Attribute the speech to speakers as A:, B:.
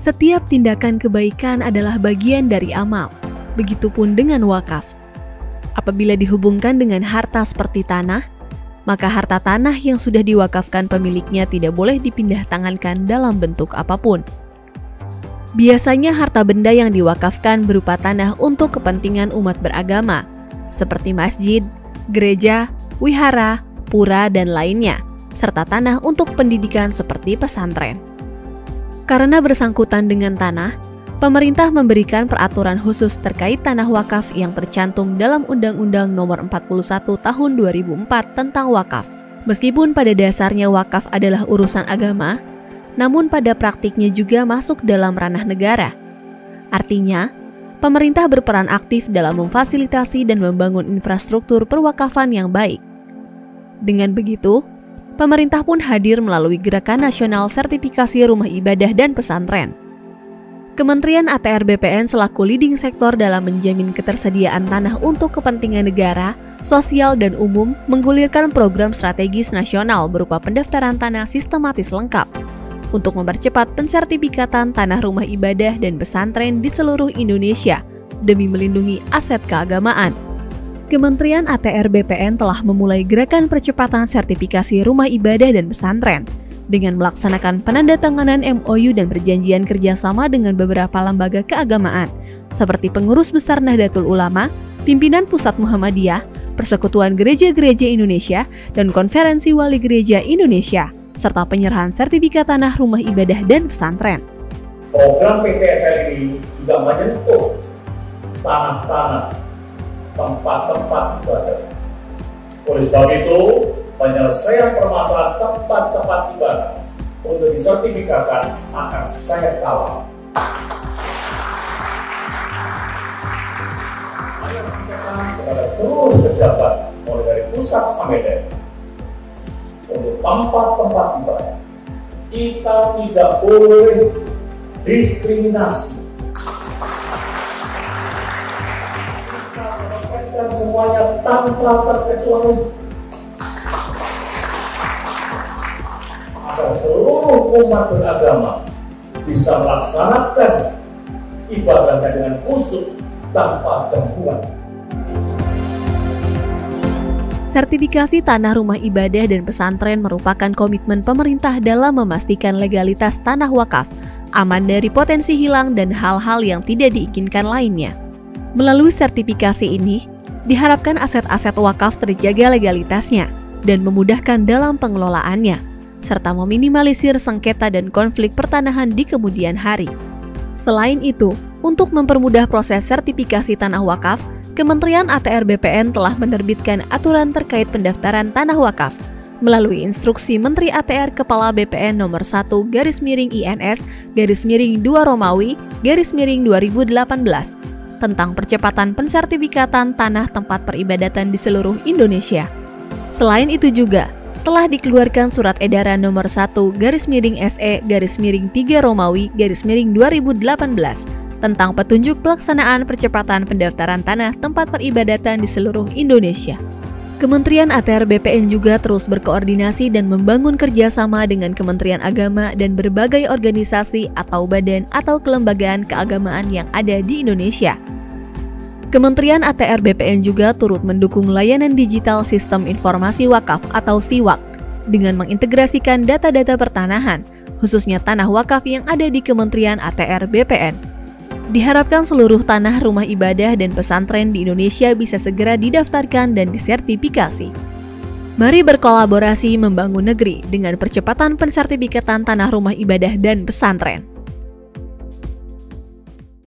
A: Setiap tindakan kebaikan adalah bagian dari amal, begitupun dengan wakaf. Apabila dihubungkan dengan harta seperti tanah, maka harta tanah yang sudah diwakafkan pemiliknya tidak boleh dipindah tangankan dalam bentuk apapun. Biasanya harta benda yang diwakafkan berupa tanah untuk kepentingan umat beragama, seperti masjid, gereja, wihara, pura, dan lainnya, serta tanah untuk pendidikan seperti pesantren. Karena bersangkutan dengan tanah, pemerintah memberikan peraturan khusus terkait tanah wakaf yang tercantum dalam Undang-Undang Nomor 41 Tahun 2004 tentang wakaf. Meskipun pada dasarnya wakaf adalah urusan agama, namun pada praktiknya juga masuk dalam ranah negara. Artinya, pemerintah berperan aktif dalam memfasilitasi dan membangun infrastruktur perwakafan yang baik. Dengan begitu, pemerintah pun hadir melalui Gerakan Nasional Sertifikasi Rumah Ibadah dan Pesantren. Kementerian ATR BPN selaku leading sektor dalam menjamin ketersediaan tanah untuk kepentingan negara, sosial, dan umum menggulirkan program strategis nasional berupa pendaftaran tanah sistematis lengkap untuk mempercepat pensertifikatan tanah rumah ibadah dan pesantren di seluruh Indonesia demi melindungi aset keagamaan. Kementerian ATR BPN telah memulai gerakan percepatan sertifikasi rumah ibadah dan pesantren dengan melaksanakan penandatanganan MOU dan perjanjian kerjasama dengan beberapa lembaga keagamaan seperti Pengurus Besar Nahdlatul Ulama, Pimpinan Pusat Muhammadiyah, Persekutuan Gereja-Gereja Indonesia, dan Konferensi Wali Gereja Indonesia, serta penyerahan sertifikat tanah rumah ibadah dan pesantren.
B: Program PTSL ini juga menyentuh tanah-tanah tempat-tempat ibadah. Oleh sebab itu, penyelesaian permasalahan tempat-tempat ibadah untuk disertifikatkan akan saya kawal. Saya sampaikan kepada seluruh pejabat, mulai dari pusat sampai daerah, untuk tempat-tempat ibadah, kita tidak boleh diskriminasi. Semuanya tanpa terkecuali agar seluruh umat beragama bisa melaksanakan ibadahnya dengan khusyuk tanpa gangguan.
A: Sertifikasi tanah rumah ibadah dan pesantren merupakan komitmen pemerintah dalam memastikan legalitas tanah wakaf, aman dari potensi hilang dan hal-hal yang tidak diinginkan lainnya. Melalui sertifikasi ini, diharapkan aset-aset wakaf terjaga legalitasnya dan memudahkan dalam pengelolaannya, serta meminimalisir sengketa dan konflik pertanahan di kemudian hari. Selain itu, untuk mempermudah proses sertifikasi tanah wakaf, Kementerian ATR BPN telah menerbitkan aturan terkait pendaftaran tanah wakaf melalui instruksi Menteri ATR Kepala BPN nomor 1/INS/2 Romawi/2018 tentang percepatan pensertifikatan tanah tempat peribadatan di seluruh Indonesia. Selain itu juga, telah dikeluarkan Surat Edaran nomor 1/SE/3 Romawi/2018 tentang petunjuk pelaksanaan percepatan pendaftaran tanah tempat peribadatan di seluruh Indonesia. Kementerian ATR BPN juga terus berkoordinasi dan membangun kerjasama dengan Kementerian Agama dan berbagai organisasi atau badan atau kelembagaan keagamaan yang ada di Indonesia. Kementerian ATR BPN juga turut mendukung layanan digital Sistem Informasi Wakaf atau SIWAK dengan mengintegrasikan data-data pertanahan, khususnya tanah wakaf yang ada di Kementerian ATR BPN. Diharapkan seluruh tanah rumah ibadah dan pesantren di Indonesia bisa segera didaftarkan dan disertifikasi. Mari berkolaborasi membangun negeri dengan percepatan pensertifikatan tanah rumah ibadah dan pesantren.